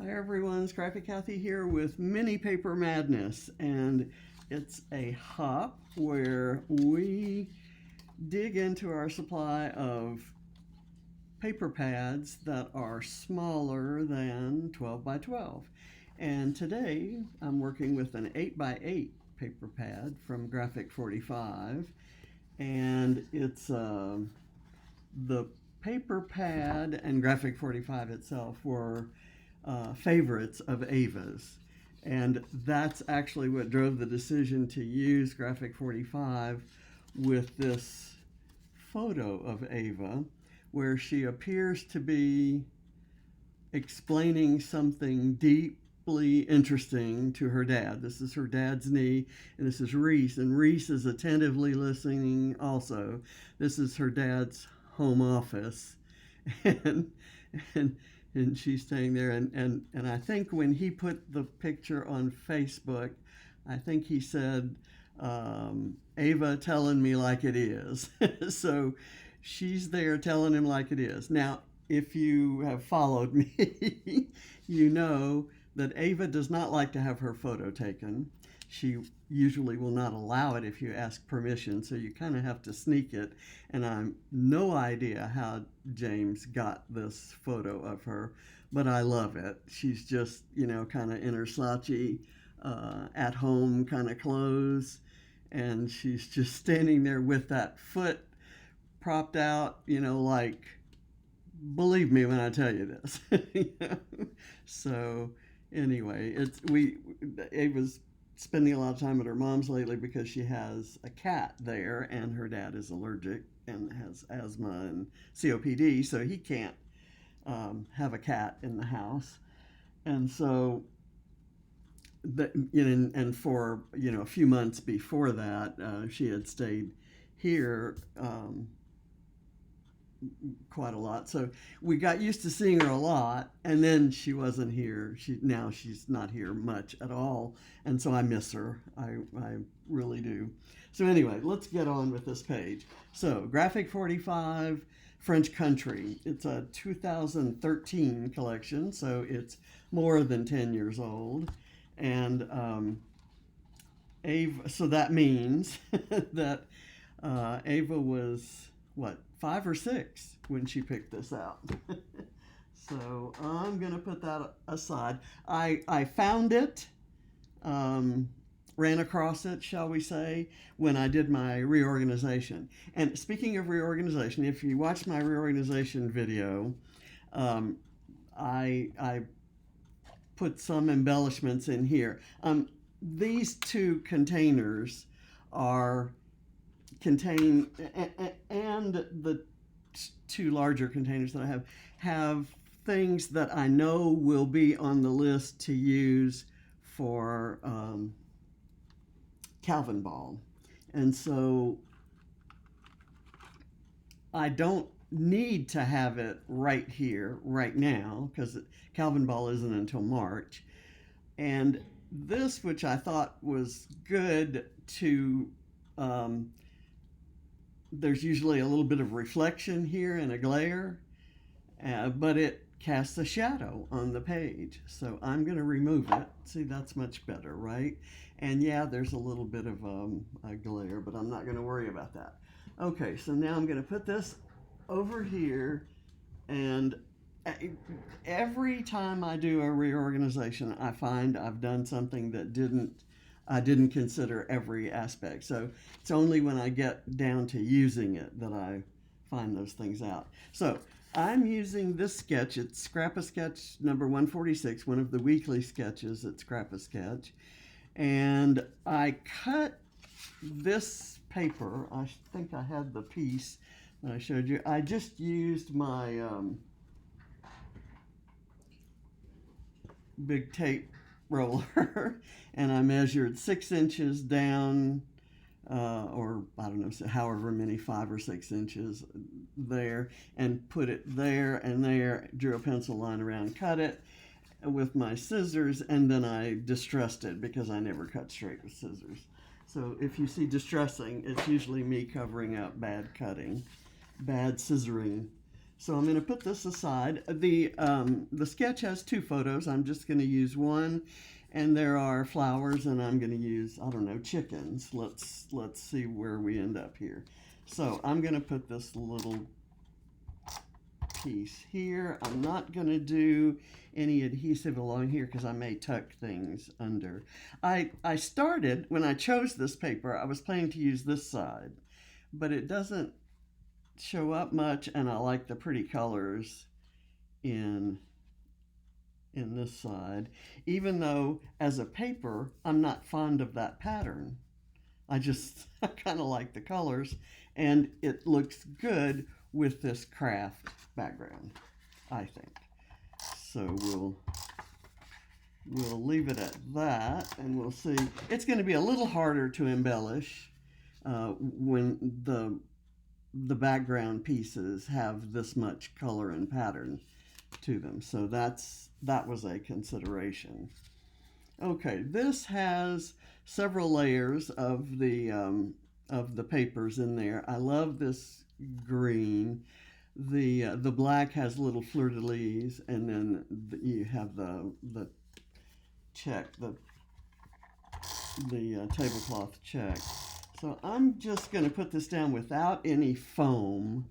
Hi everyone, Scrappy Kathy here with Mini Paper Madness, and it's a hop where we dig into our supply of paper pads that are smaller than 12 by 12. And today I'm working with an 8 by 8 paper pad from Graphic 45, and it's the paper pad and Graphic 45 itself were favorites of Ava's. And that's actually what drove the decision to use Graphic 45 with this photo of Ava, where she appears to be explaining something deeply interesting to her dad. This is her dad's knee, and this is Reese, and Reese is attentively listening also. This is her dad's home office, and and and she's staying there, and I think when he put the picture on Facebook, I think he said, Ava telling me like it is. So she's there telling him like it is. Now, if you have followed me, you know that Ava does not like to have her photo taken. She usually will not allow it if you ask permission, so you kind of have to sneak it. And I'm no idea how James got this photo of her, but I love it. She's just, kind of in her slouchy, at home kind of clothes, and she's just standing there with that foot propped out, like, believe me when I tell you this. So anyway, Ava's spending a lot of time at her mom's lately because she has a cat there, and her dad is allergic and has asthma and COPD, so he can't have a cat in the house. And so and for a few months before that, she had stayed here quite a lot. So we got used to seeing her a lot, and then she wasn't here. Now she's not here much at all, and so I miss her. I really do. So anyway, let's get on with this page. So Graphic 45 French Country. It's a 2013 collection, so it's more than 10 years old. And Ava, so that means that Ava was, what, 5 or 6 when she picked this out. So I'm going to put that aside. I found it, ran across it, shall we say, when I did my reorganization. And speaking of reorganization, if you watch my reorganization video, I put some embellishments in here. These two containers contain, and the two larger containers that I have things that I know will be on the list to use for Calvin Ball. And so I don't need to have it right here, right now, because Calvin Ball isn't until March. And this, which I thought was good to, there's usually a little bit of reflection here and a glare, but it casts a shadow on the page. So I'm going to remove it. See, that's much better, right? And yeah, there's a little bit of a glare, but I'm not going to worry about that. Okay, so now I'm going to put this over here, and every time I do a reorganization, I find I've done something that I didn't consider every aspect. So it's only when I get down to using it that I find those things out. So I'm using this sketch. It's Scrap-A-Sketch number 146, one of the weekly sketches at Scrap-A-Sketch. And I cut this paper. I think I had the piece that I showed you. I just used my big tape roller and I measured 6 inches down, or I don't know, however many, 5 or 6 inches there, and put it there and there, drew a pencil line around, cut it with my scissors, and then I distressed it because I never cut straight with scissors. So if you see distressing, it's usually me covering up bad cutting, bad scissoring So I'm going to put this aside. The sketch has two photos. I'm just going to use one, and there are flowers, and I'm going to use, I don't know, chickens. Let's see where we end up here. So I'm going to put this little piece here. I'm not going to do any adhesive along here because I may tuck things under. I started, when I chose this paper, I was planning to use this side, but it doesn't show up much, and I like the pretty colors in this side, even though as a paper I'm not fond of that pattern. I kind of like the colors, and it looks good with this craft background, I think. So we'll leave it at that, and we'll see. It's going to be a little harder to embellish when the background pieces have this much color and pattern to them. So that was a consideration. Okay, this has several layers of the papers in there. I love this green. The black has little fleur-de-lis, and then you have the check, the tablecloth check. So I'm just going to put this down without any foam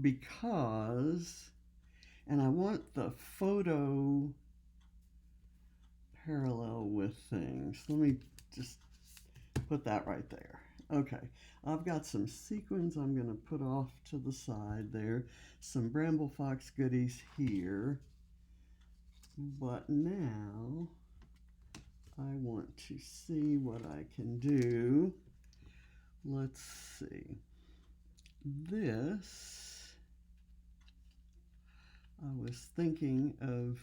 because, and I want the photo parallel with things. Let me just put that right there. Okay, I've got some sequins I'm going to put off to the side there. Some Bramble Fox goodies here. But now I want to see what I can do. Let's see. This, I was thinking of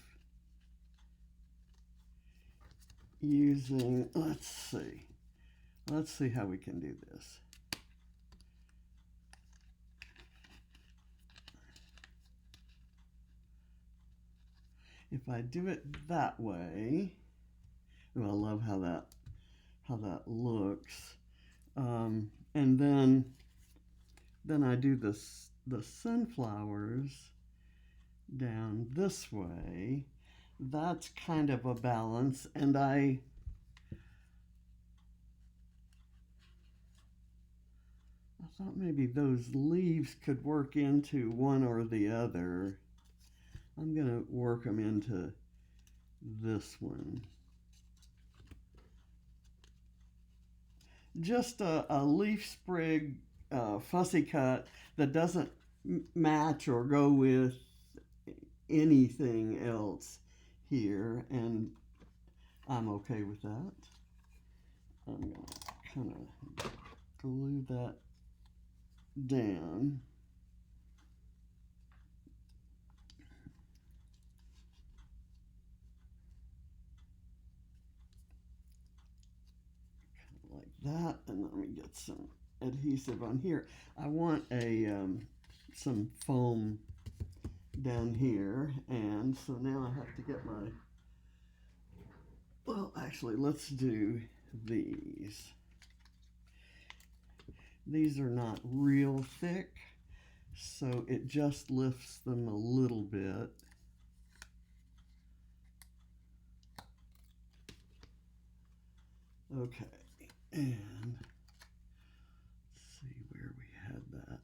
using, let's see how we can do this. If I do it that way, oh, I love how that looks. And then I do the sunflowers down this way. That's kind of a balance, and I thought maybe those leaves could work into one or the other. I'm going to work them into this one. Just a leaf sprig fussy cut that doesn't match or go with anything else here, and I'm okay with that. I'm going to kind of glue that down. Like that, and let me get some adhesive on here. I want some foam down here, and so now I have to get my, well, actually, let's do these. These are not real thick, so it just lifts them a little bit. Okay, and let's see where we had that.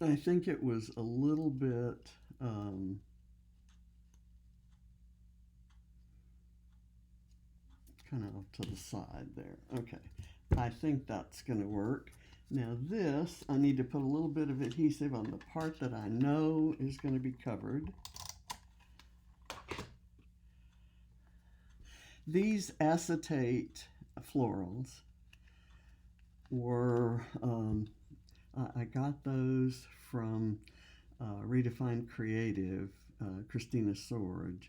I think it was a little bit kind of to the side there. Okay, I think that's going to work. Now this, I need to put a little bit of adhesive on the part that I know is going to be covered. These acetate florals were, I got those from Redefined Creative, Christina Sorge,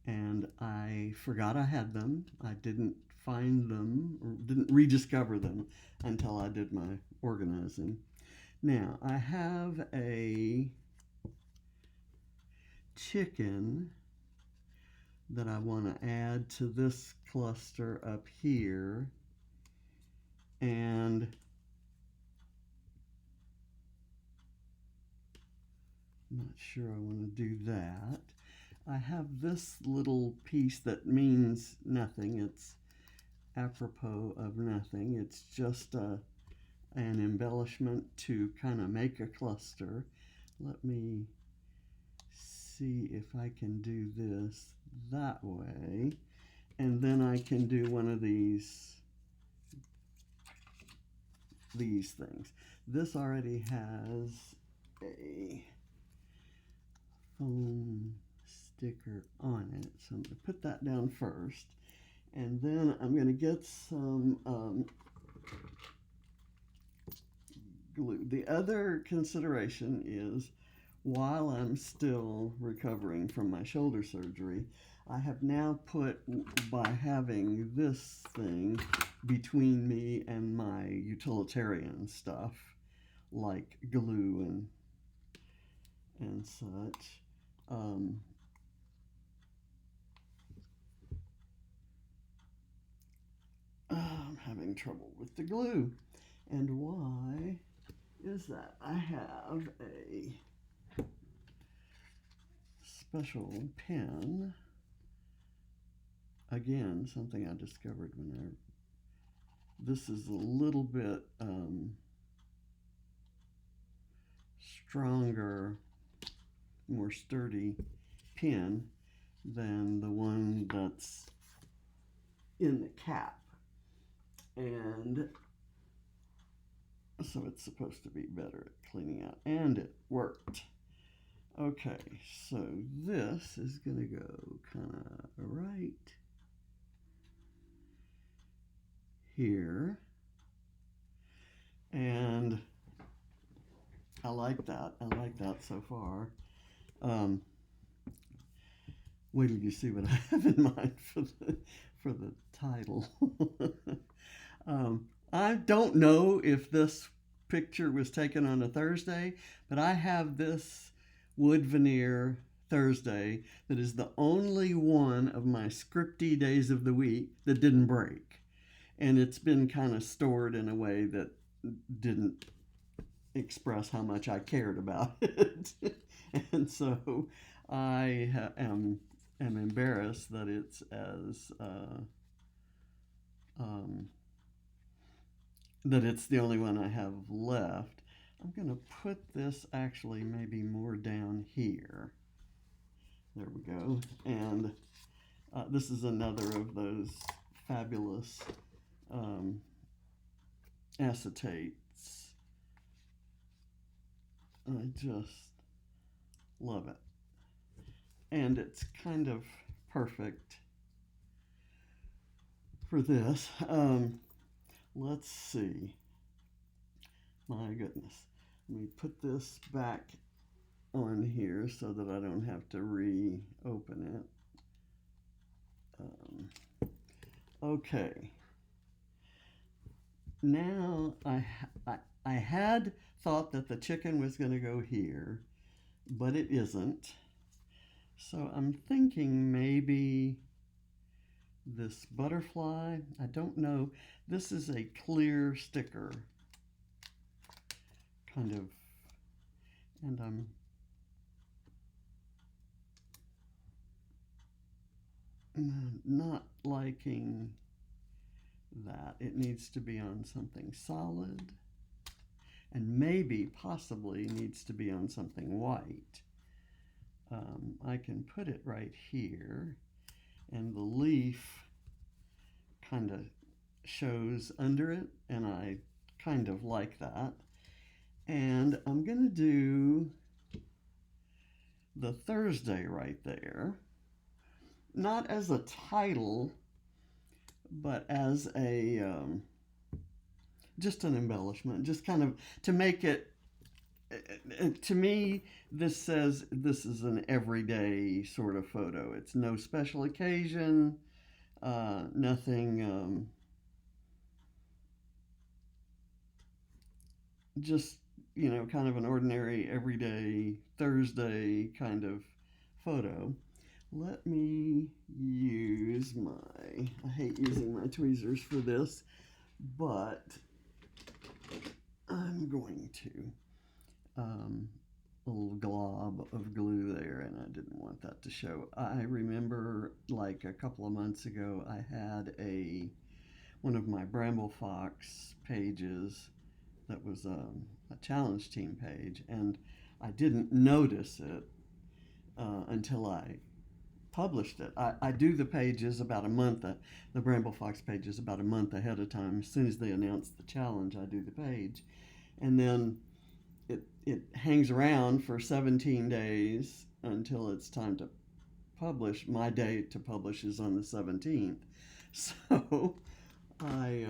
and I forgot I had them. I didn't find them, or didn't rediscover them until I did my organizing. Now, I have a chicken that I want to add to this cluster up here. And I'm not sure I want to do that. I have this little piece that means nothing. It's apropos of nothing. It's just an embellishment to kind of make a cluster. Let me see if I can do this that way. And then I can do one of these things. This already has a foam sticker on it, so I'm going to put that down first, and then I'm going to get some glue. The other consideration is, while I'm still recovering from my shoulder surgery, I have now put, by having this thing between me and my utilitarian stuff, like glue and such, I'm having trouble with the glue. And why is that? I have a special pen. Again, something I discovered this is a little bit stronger, more sturdy pen than the one that's in the cap. And so it's supposed to be better at cleaning out, and it worked. Okay, so this is going to go kind of right here, and I like that. I like that so far. Wait till you see what I have in mind for the title. I don't know if this picture was taken on a Thursday, but I have this wood veneer Thursday that is the only one of my scripty days of the week that didn't break. And it's been kind of stored in a way that didn't express how much I cared about it. And so I am embarrassed that it's as that it's the only one I have left. I'm going to put this actually maybe more down here. There we go. And this is another of those fabulous acetates. I just love it. And it's kind of perfect for this. Let's see. My goodness. Let me put this back on here so that I don't have to reopen it. Okay. Now I had thought that the chicken was going to go here, but it isn't. So I'm thinking maybe this butterfly, I don't know. This is a clear sticker, kind of, and I'm not liking that. It needs to be on something solid, and maybe, possibly, needs to be on something white. I can put it right here, and the leaf kind of shows under it, and I kind of like that. And I'm going to do the Thursday right there, not as a title, but as a just an embellishment, just kind of to make it, to me, this says this is an everyday sort of photo. It's no special occasion, nothing, just, kind of an ordinary everyday Thursday kind of photo. let me use I hate using my tweezers for this, but I'm going to. A little glob of glue there, and I didn't want that to show. I remember like a couple of months ago, I had one of my Bramble Fox pages that was a challenge team page, and I didn't notice it until I published it. I do the pages about a month, the Bramble Fox pages about a month ahead of time. As soon as they announce the challenge, I do the page, and then it hangs around for 17 days until it's time to publish. My date to publish is on the 17th. So I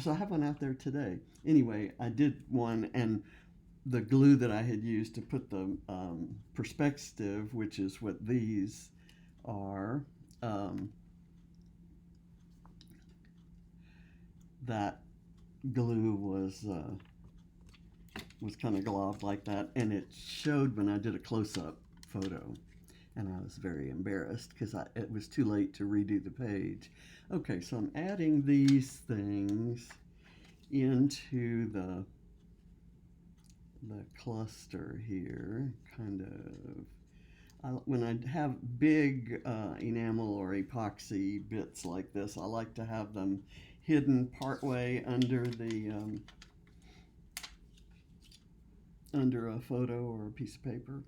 have one out there today. Anyway, I did one, and the glue that I had used to put the perspective, which is what these are, that glue was kind of globbed like that, and it showed when I did a close-up photo, and I was very embarrassed because it was too late to redo the page. Okay, so I'm adding these things into the cluster here, kind of. When I have big enamel or epoxy bits like this, I like to have them hidden partway under under a photo or a piece of paper.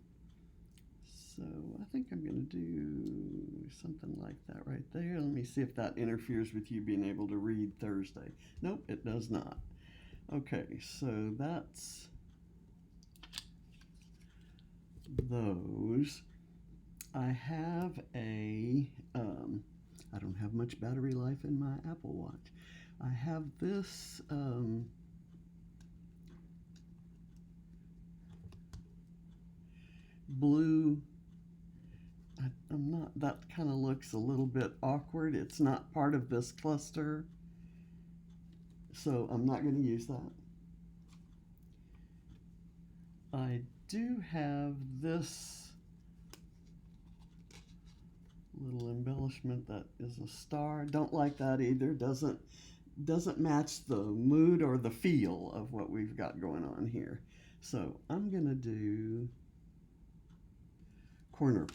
So I think I'm going to do something like that right there. Let me see if that interferes with you being able to read Thursday. Nope, it does not. Okay, so that's those. I have I don't have much battery life in my Apple Watch. I have this blue. I'm not, that kind of looks a little bit awkward. It's not part of this cluster, so I'm not going to use that. I do have this little embellishment that is a star. Don't like that either. Doesn't match the mood or the feel of what we've got going on here. So I'm going to do corner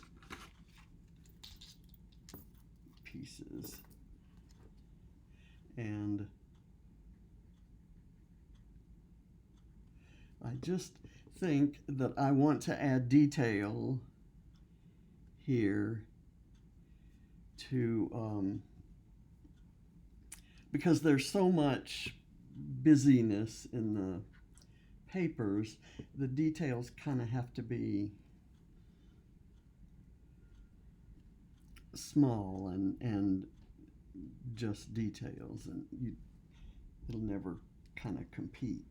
pieces, and I just think that I want to add detail here to because there's so much busyness in the papers, the details kind of have to be small and just details, and it'll never kind of compete.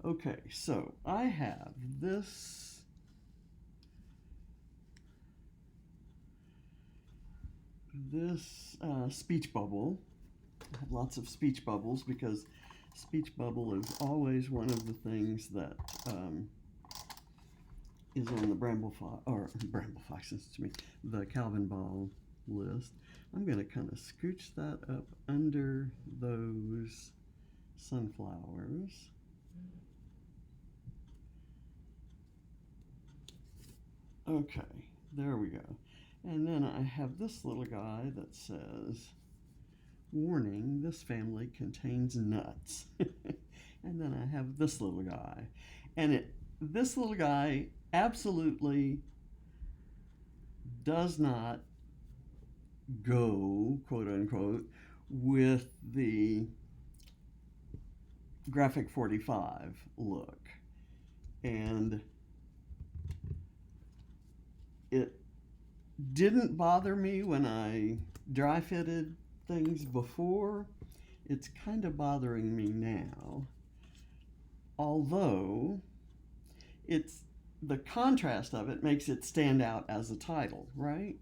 Okay, so I have this speech bubble. I have lots of speech bubbles because speech bubble is always one of the things that is on the Bramble Fox, the Calvin Ball list. I'm going to kind of scooch that up under those sunflowers. Okay, there we go. And then I have this little guy that says, warning, this family contains nuts. And then I have this little guy. And this little guy absolutely does not go, quote unquote, with the graphic 45 look. And it didn't bother me when I dry fitted things before. It's kind of bothering me now. Although it's the contrast of it makes it stand out as a title, right?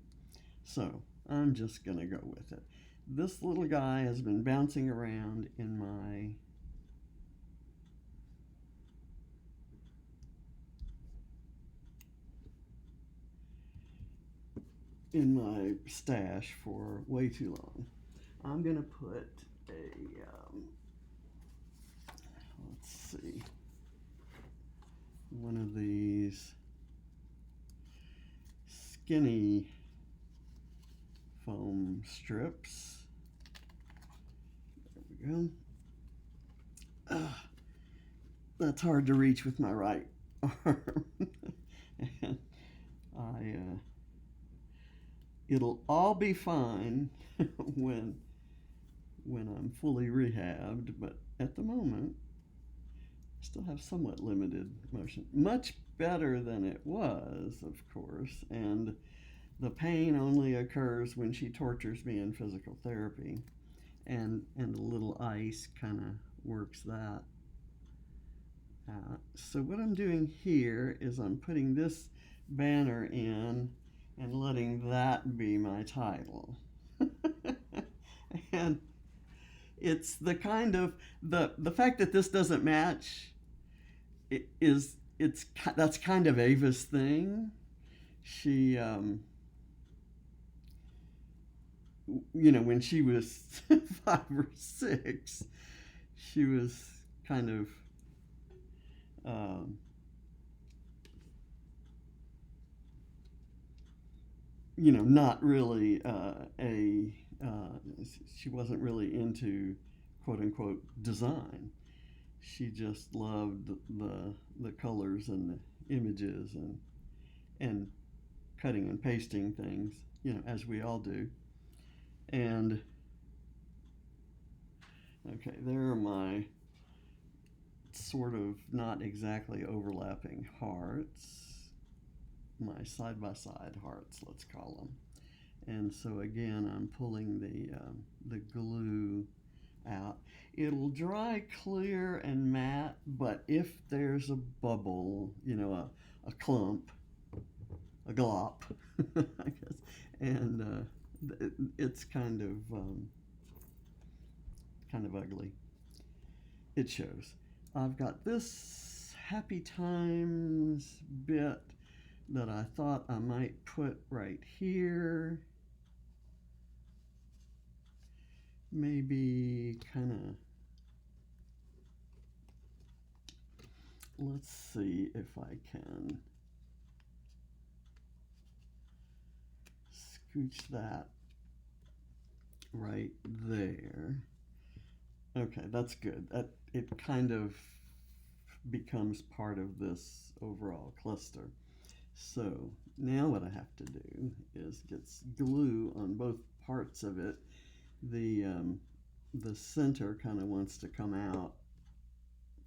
So I'm just gonna go with it. This little guy has been bouncing around in my in my stash for way too long. I'm gonna put a let's see, one of these skinny foam strips. There we go. That's hard to reach with my right arm. And it'll all be fine when I'm fully rehabbed, but at the moment I still have somewhat limited motion. Much better than it was, of course, and the pain only occurs when she tortures me in physical therapy, and a little ice kind of works that out. So what I'm doing here is I'm putting this banner in and letting that be my title. And it's the kind of the fact that this doesn't match that's kind of Ava's thing. She when she was 5 or 6, she was kind of not really she wasn't really into quote unquote design. She just loved the colors and the images and cutting and pasting things, as we all do. And okay, there are my sort of not exactly overlapping hearts, my side-by-side hearts, let's call them. And so again, I'm pulling the glue out. It'll dry clear and matte, but if there's a bubble, a clump, a glop, I guess, and it's kind of ugly. It shows. I've got this Happy Times bit that I thought I might put right here. Maybe kind of, let's see if I can scooch that right there. Okay, that's good. It kind of becomes part of this overall cluster. So now what I have to do is get glue on both parts of it. The center kind of wants to come out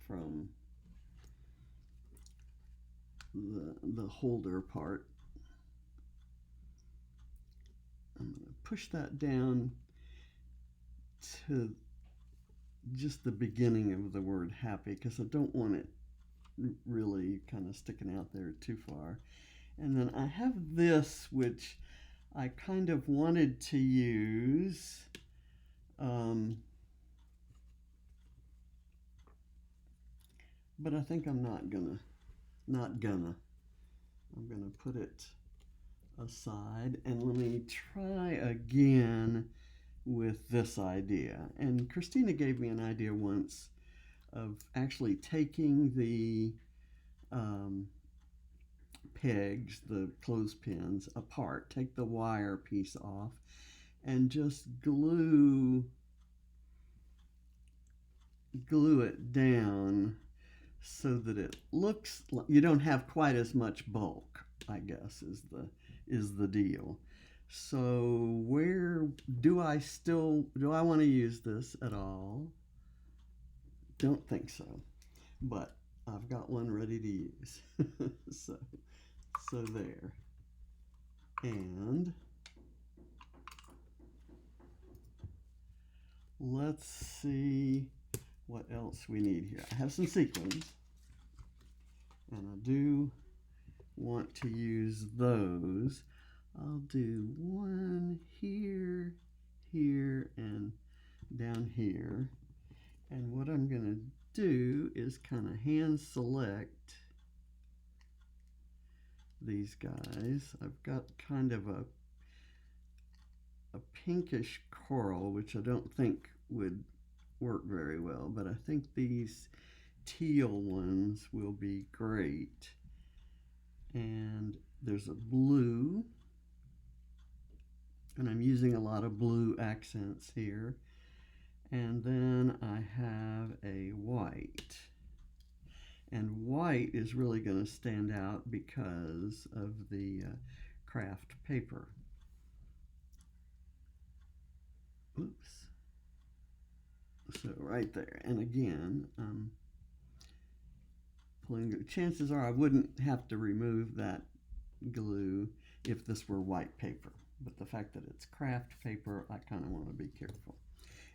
from the holder part. I'm going to push that down to just the beginning of the word happy, because I don't want it really kind of sticking out there too far. And then I have this, which I kind of wanted to use. But I think I'm not gonna. I'm gonna put it aside, and let me try again with this idea. And Christina gave me an idea once of actually taking the pegs, the clothespins, apart, take the wire piece off, and just glue it down so that it looks like you don't have quite as much bulk, I guess, is the deal. So where do I want to use this at all? Don't think so, but I've got one ready to use. so there. And let's see what else we need here. I have some sequins, and I do want to use those. I'll do one here, here, and down here. And what I'm going to do is kind of hand select these guys. I've got kind of a a pinkish coral, which I don't think would work very well, but I think these teal ones will be great. And there's a blue, and I'm using a lot of blue accents here. And then I have a white. And white is really going to stand out because of the craft paper. Oops. So right there. And again, pulling. Chances are I wouldn't have to remove that glue if this were white paper. But the fact that it's craft paper, I kind of want to be careful.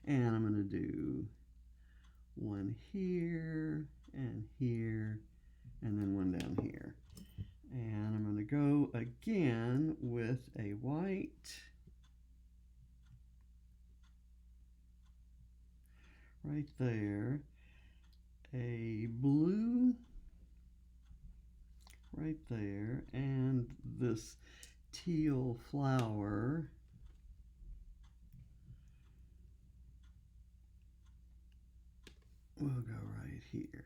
And I'm going to do one here and here and then one down here. And I'm going to go again with a white, right there, a blue right there, and this teal flower will go right here.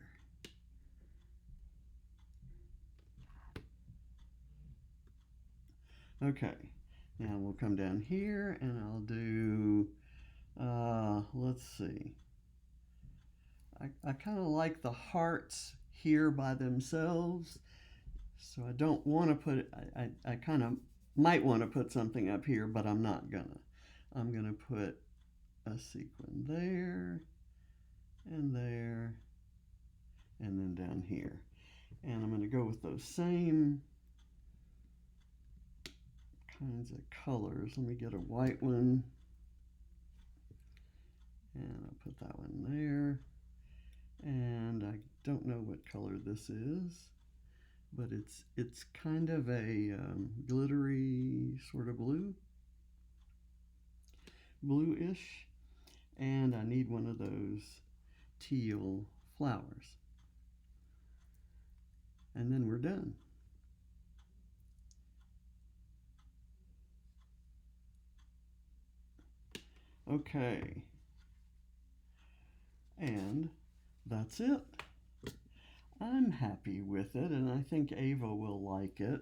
Okay, now we'll come down here and I'll do, let's see. I kind of like the hearts here by themselves, so I don't want to put it, I kind of might want to put something up here, but I'm not gonna. I'm gonna put a sequin there, and there, and then down here. And I'm gonna go with those same kinds of colors. Let me get a white one, and I'll put that one there. And I don't know what color this is, but it's kind of a glittery sort of bluish, and I need one of those teal flowers. And then we're done. Okay, and that's it. I'm happy with it, and I think Ava will like it.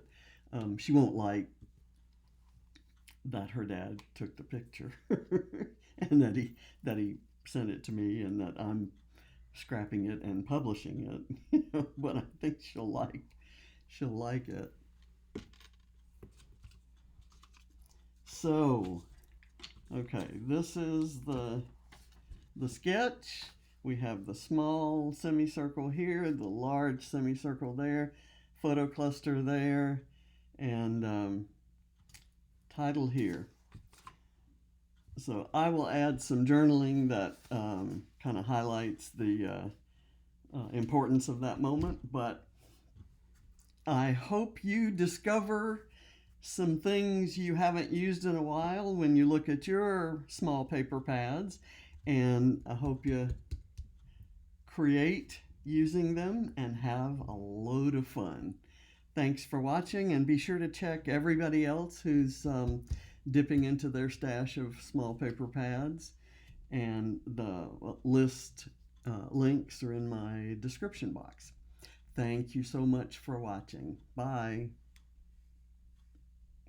She won't like that her dad took the picture and that he sent it to me, and that I'm scrapping it and publishing it. But I think she'll like it. So, okay, this is the sketch. We have the small semicircle here, the large semicircle there, photo cluster there, and title here. So I will add some journaling that kind of highlights the importance of that moment, but I hope you discover some things you haven't used in a while when you look at your small paper pads, and I hope you create using them and have a load of fun. Thanks for watching, and be sure to check everybody else who's dipping into their stash of small paper pads, and the list links are in my description box. Thank you so much for watching. Bye.